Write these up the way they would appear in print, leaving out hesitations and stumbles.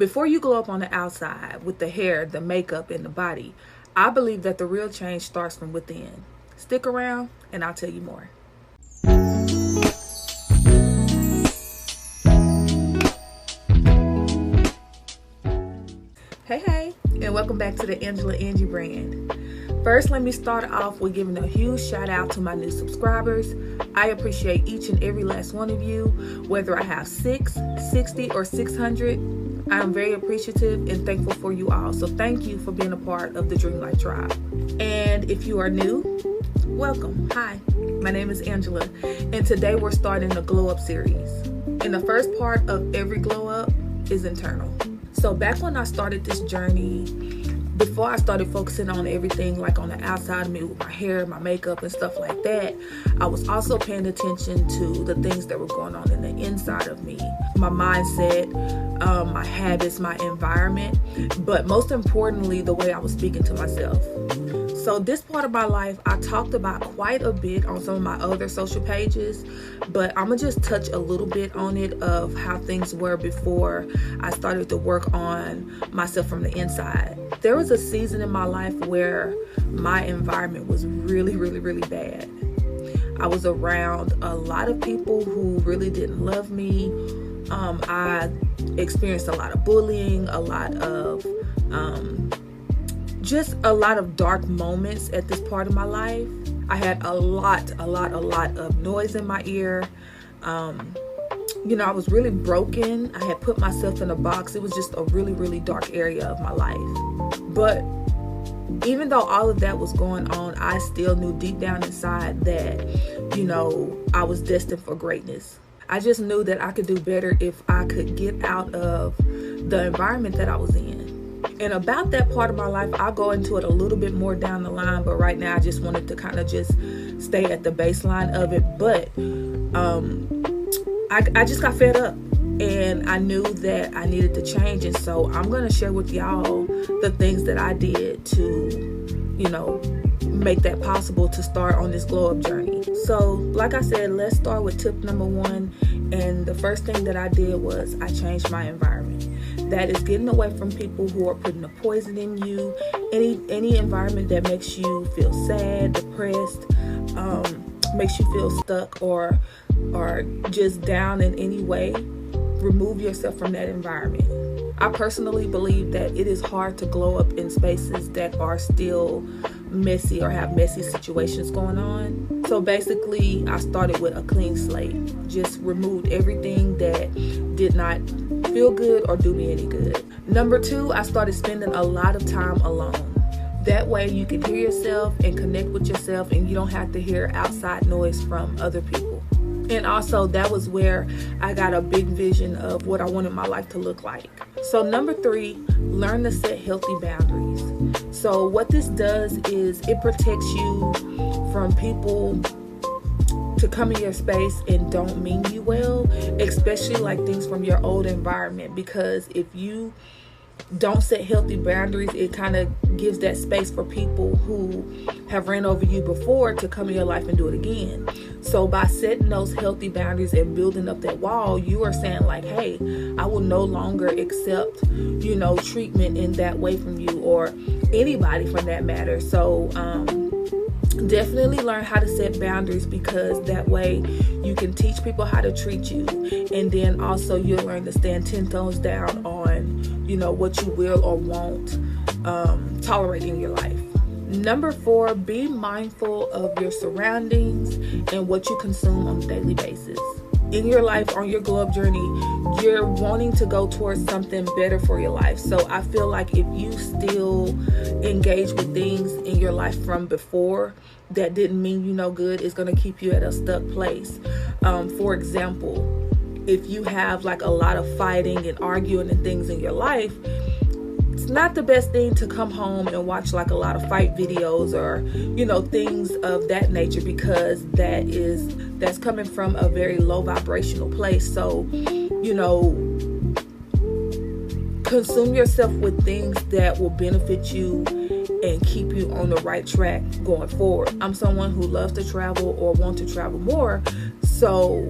Before you glow up on the outside with the hair, the makeup, and the body, I believe that the real change starts from within. Stick around and I'll tell you more. Hey, and welcome back to the AngelaAngie brand. First, let me start off with giving a huge shout out to my new subscribers. I appreciate each and every last one of you, whether I have 6, 60, or 600. I am very appreciative and thankful for you all. So thank you for being a part of the Dream Life Tribe. And if you are new, welcome. Hi, my name is Angela, and today we're starting the Glow Up series. And the first part of every glow up is internal. So back when I started this journey, before I started focusing on everything like on the outside of me with my hair, my makeup, and stuff like that, I was also paying attention to the things that were going on in the inside of me. My mindset, my habits, my environment, but most importantly, the way I was speaking to myself. So this part of my life, I talked about quite a bit on some of my other social pages, but I'm gonna just touch a little bit on it of how things were before I started to work on myself from the inside. There was a season in my life where my environment was really bad. I was around a lot of people who really didn't love me. I experienced a lot of bullying, a lot of just a lot of dark moments at this part of my life. I had a lot of noise in my ear. I was really broken. I had put myself in a box. It was just a really dark area of my life. But even though all of that was going on, I still knew deep down inside that, I was destined for greatness. I just knew that I could do better if I could get out of the environment that I was in. And about that part of my life, I'll go into it a little bit more down the line, but right now I just wanted to kind of just stay at the baseline of it. But I just got fed up and I knew that I needed to change. And so I'm going to share with y'all the things that I did to, make that possible to start on this glow up journey. So like I said, let's start with tip number 1. And the first thing that I did was I changed my environment. That is getting away from people who are putting a poison in you, any environment that makes you feel sad, depressed, makes you feel stuck or just down in any way. Remove yourself from that environment. I personally believe that it is hard to glow up in spaces that are still messy or have messy situations going on. So basically, I started with a clean slate. Just removed everything that did not feel good or do me any good. Number 2, I started spending a lot of time alone. That way you can hear yourself and connect with yourself, and you don't have to hear outside noise from other people. And also that was where I got a big vision of what I wanted my life to look like. So number 3, learn to set healthy boundaries. So what this does is it protects you from people to come in your space and don't mean you well, especially like things from your old environment, because if you don't set healthy boundaries, it kind of gives that space for people who have ran over you before to come in your life and do it again. So by setting those healthy boundaries and building up that wall, you are saying like, hey, I will no longer accept, treatment in that way from you or anybody for that matter. So definitely learn how to set boundaries, because that way you can teach people how to treat you, and then also you'll learn to stand 10 toes down on what you will or won't tolerate in your life. Number 4, be mindful of your surroundings and what you consume on a daily basis. In your life, on your glow up journey, you're wanting to go towards something better for your life. So I feel like if you still engage with things in your life from before that didn't mean you no good, it's going to keep you at a stuck place. For example, if you have like a lot of fighting and arguing and things in your life, it's not the best thing to come home and watch like a lot of fight videos or things of that nature, because that's coming from a very low vibrational place. So consume yourself with things that will benefit you and keep you on the right track going forward. I'm someone who loves to travel or want to travel more, so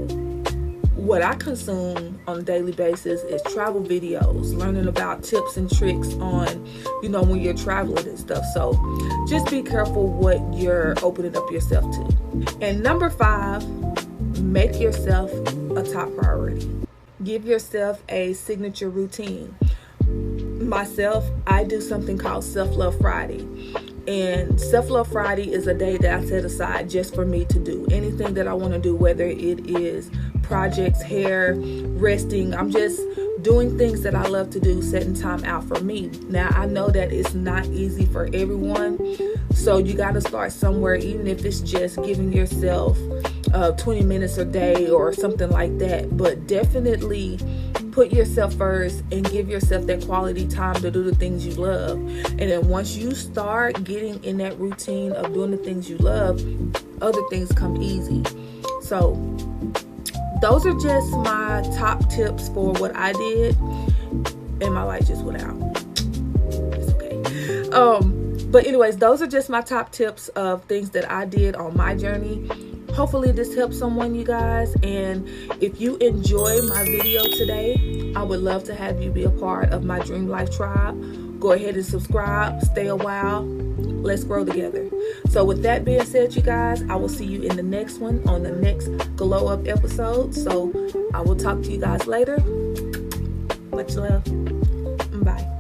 what I consume on a daily basis is travel videos, learning about tips and tricks on, when you're traveling and stuff. So just be careful what you're opening up yourself to. And number 5, make yourself a top priority. Give yourself a signature routine. Myself, I do something called Self-Love Friday. And Self-Love Friday is a day that I set aside just for me to do anything that I want to do, whether it is projects, hair, resting. I'm just doing things that I love to do, setting time out for me. Now, I know that it's not easy for everyone, so you got to start somewhere, even if it's just giving yourself 20 minutes a day or something like that. But definitely put yourself first and give yourself that quality time to do the things you love. And then once you start getting in that routine of doing the things you love, other things come easy. So those are just my top tips for what I did. And my light just went out. It's okay. But anyways, those are just my top tips of things that I did on my journey. Hopefully this helps someone, you guys. And if you enjoy my video today, I would love to have you be a part of my Dream Life Tribe. Go ahead and subscribe. Stay a while. Let's grow together. So with that being said, you guys, I will see you in the next one on the next Glow Up episode. So I will talk to you guys later. Much love. Bye.